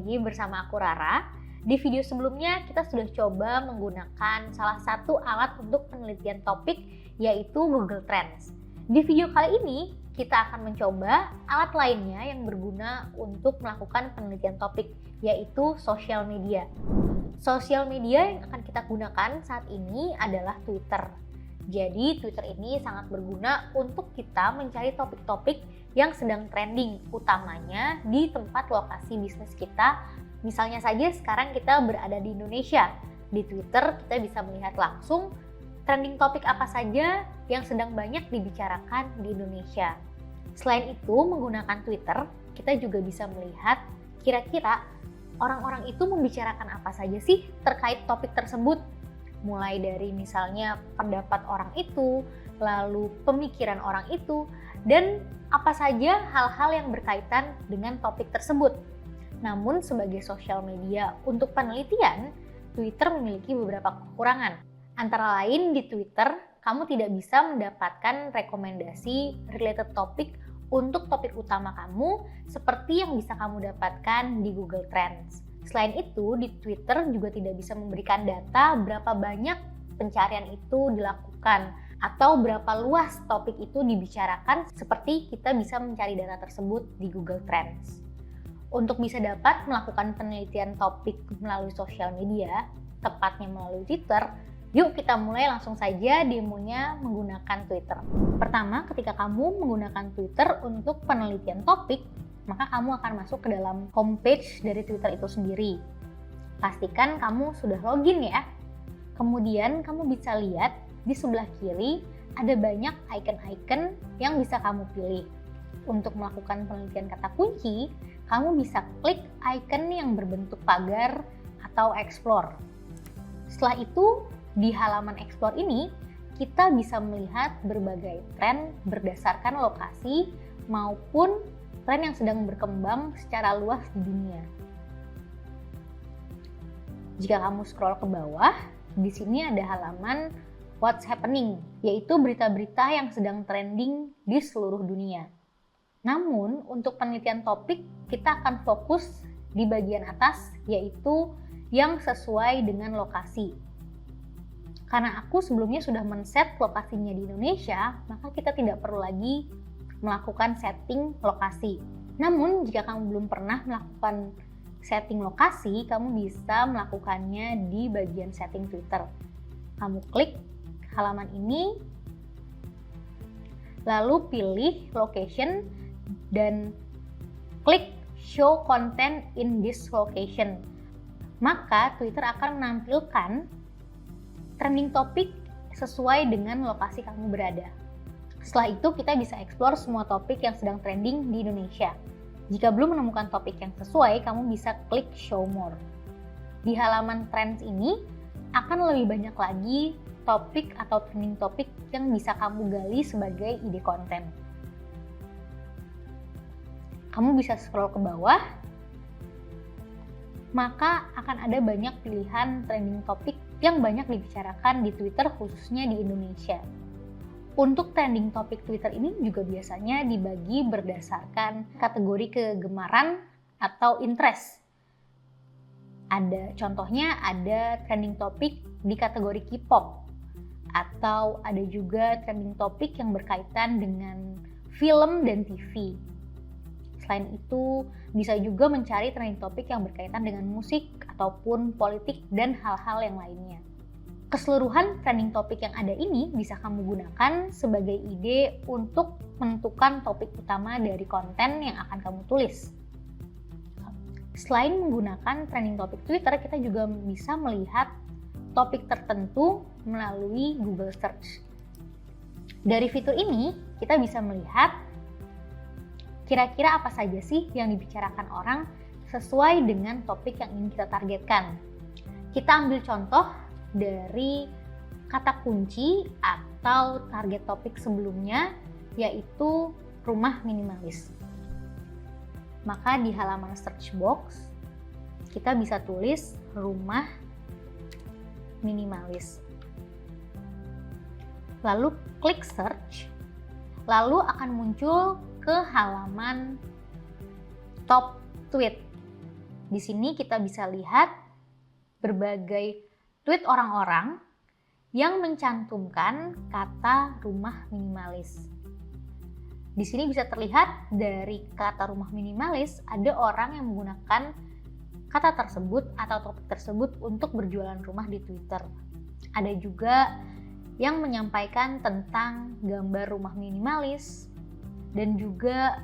lagi bersama aku Rara. Di video sebelumnya kita sudah coba menggunakan salah satu alat untuk penelitian topik, yaitu Google Trends. Di video kali ini kita akan mencoba alat lainnya yang berguna untuk melakukan penelitian topik, yaitu sosial media. Sosial media yang akan kita gunakan saat ini adalah Twitter. Jadi Twitter ini sangat berguna untuk kita mencari topik-topik yang sedang trending, utamanya di tempat lokasi bisnis kita. Misalnya saja sekarang kita berada di Indonesia. Di Twitter kita bisa melihat langsung trending topik apa saja yang sedang banyak dibicarakan di Indonesia. Selain itu, menggunakan Twitter, kita juga bisa melihat kira-kira orang-orang itu membicarakan apa saja sih terkait topik tersebut. Mulai dari misalnya pendapat orang itu, lalu pemikiran orang itu, dan apa saja hal-hal yang berkaitan dengan topik tersebut. Namun sebagai sosial media untuk penelitian, Twitter memiliki beberapa kekurangan. Antara lain di Twitter, kamu tidak bisa mendapatkan rekomendasi related topik untuk topik utama kamu seperti yang bisa kamu dapatkan di Google Trends. Selain itu, di Twitter juga tidak bisa memberikan data berapa banyak pencarian itu dilakukan atau berapa luas topik itu dibicarakan seperti kita bisa mencari data tersebut di Google Trends. Untuk bisa dapat melakukan penelitian topik melalui sosial media, tepatnya melalui Twitter, yuk kita mulai langsung saja demonya menggunakan Twitter. Pertama, ketika kamu menggunakan Twitter untuk penelitian topik, maka kamu akan masuk ke dalam homepage dari Twitter itu sendiri. Pastikan kamu sudah login ya. Kemudian kamu bisa lihat di sebelah kiri ada banyak icon-icon yang bisa kamu pilih. Untuk melakukan penelitian kata kunci, kamu bisa klik icon yang berbentuk pagar atau explore. Setelah itu, di halaman explore ini, kita bisa melihat berbagai tren berdasarkan lokasi maupun tren yang sedang berkembang secara luas di dunia. Jika kamu scroll ke bawah, di sini ada halaman What's Happening, yaitu berita-berita yang sedang trending di seluruh dunia. Namun, untuk penelitian topik, kita akan fokus di bagian atas, yaitu yang sesuai dengan lokasi. Karena aku sebelumnya sudah men-set lokasinya di Indonesia, maka kita tidak perlu lagi melakukan setting lokasi. Namun, jika kamu belum pernah melakukan setting lokasi, kamu bisa melakukannya di bagian setting Twitter. Kamu klik halaman ini, lalu pilih location dan klik show content in this location. Maka Twitter akan menampilkan trending topik sesuai dengan lokasi kamu berada. Setelah itu kita bisa explore semua topik yang sedang trending di Indonesia. Jika belum menemukan topik yang sesuai, kamu bisa klik show more. Di halaman trends ini akan lebih banyak lagi topik atau trending topik yang bisa kamu gali sebagai ide konten. Kamu bisa scroll ke bawah, maka akan ada banyak pilihan trending topik yang banyak dibicarakan di Twitter, khususnya di Indonesia. Untuk trending topik Twitter ini juga biasanya dibagi berdasarkan kategori kegemaran atau interest. Contohnya ada trending topik di kategori K-pop, atau ada juga trending topik yang berkaitan dengan film dan TV. Selain itu, bisa juga mencari trending topik yang berkaitan dengan musik ataupun politik dan hal-hal yang lainnya. Keseluruhan trending topik yang ada ini bisa kamu gunakan sebagai ide untuk menentukan topik utama dari konten yang akan kamu tulis. Selain menggunakan trending topik Twitter, kita juga bisa melihat topik tertentu melalui Google Search. Dari fitur ini, kita bisa melihat kira-kira apa saja sih yang dibicarakan orang sesuai dengan topik yang ingin kita targetkan. Kita ambil contoh dari kata kunci atau target topik sebelumnya, yaitu rumah minimalis. Maka di halaman search box kita bisa tulis rumah minimalis. Lalu klik search, lalu akan muncul ke halaman top tweet. Di sini kita bisa lihat berbagai tweet orang-orang yang mencantumkan kata rumah minimalis. Di sini bisa terlihat dari kata rumah minimalis ada orang yang menggunakan kata tersebut atau topik tersebut untuk berjualan rumah di Twitter. Ada juga yang menyampaikan tentang gambar rumah minimalis dan juga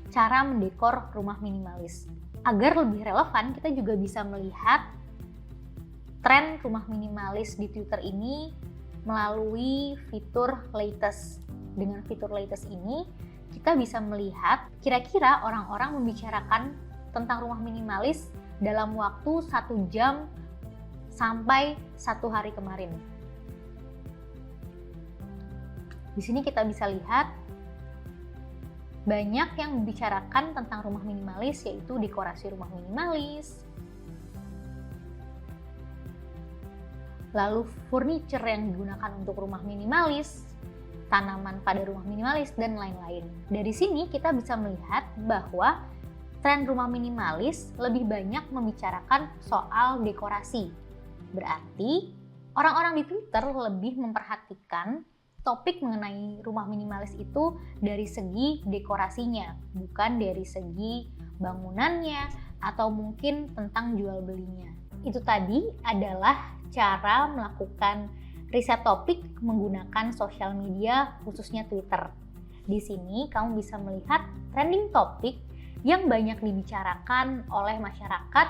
cara mendekor rumah minimalis. Agar lebih relevan, kita juga bisa melihat tren rumah minimalis di Twitter ini melalui fitur latest. Dengan fitur latest ini, kita bisa melihat kira-kira orang-orang membicarakan tentang rumah minimalis dalam waktu 1 jam sampai 1 hari kemarin. Di sini kita bisa lihat banyak yang membicarakan tentang rumah minimalis, yaitu dekorasi rumah minimalis, lalu furniture yang digunakan untuk rumah minimalis, tanaman pada rumah minimalis, dan lain-lain. Dari sini kita bisa melihat bahwa tren rumah minimalis lebih banyak membicarakan soal dekorasi. Berarti orang-orang di Twitter lebih memperhatikan topik mengenai rumah minimalis itu dari segi dekorasinya, bukan dari segi bangunannya atau mungkin tentang jual belinya. Itu tadi adalah cara melakukan riset topik menggunakan sosial media, khususnya Twitter. Di sini kamu bisa melihat trending topik yang banyak dibicarakan oleh masyarakat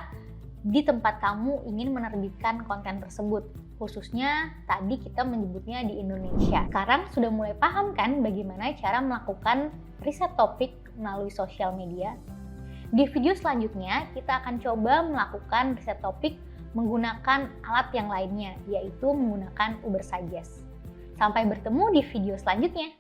di tempat kamu ingin menerbitkan konten tersebut. Khususnya tadi kita menyebutnya di Indonesia. Sekarang sudah mulai paham kan bagaimana cara melakukan riset topik melalui sosial media? Di video selanjutnya kita akan coba melakukan riset topik menggunakan alat yang lainnya, yaitu menggunakan Ubersuggest. Sampai bertemu di video selanjutnya.